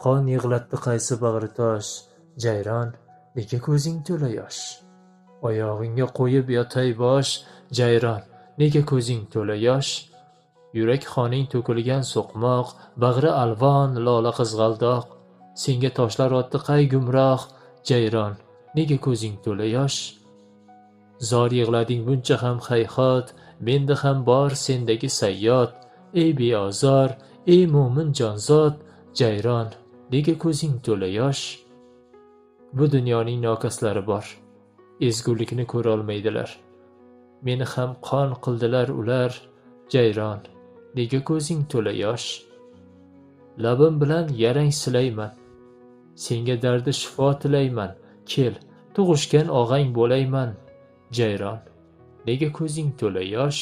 Qon yig'latdi qaysi bag'ri tosh, jayron, nega ko'zing to'la yosh? Oyog'ingga qo'yib yotay bosh, jayron, nega ko'zing to'la yosh? Yurak xoning to'kilgan so'qmoq, bag'ri alvon, lola qizg'aldoq. Senga toshlar otdi qay gumroh, jayron, nega ko'zing to'la yosh? Zor yig'lading buncha ham hayhot, menda ham bor sendagi sayyod. Ey beozor, ey mo'min jonzot, jayron, nega ko'zing to'la yosh? Bu dunyoning nokaslari bor, ezgulikni ko'rolmaydilar. Meni ham qon qildilar ular, jayron, nega ko'zing to'la yosh? Labim bilan yarang silayman, senga dardi shifo tilayman. Kel, tug'ishgan og'ang bo'layman, jayron, nega ko'zing to'la yosh?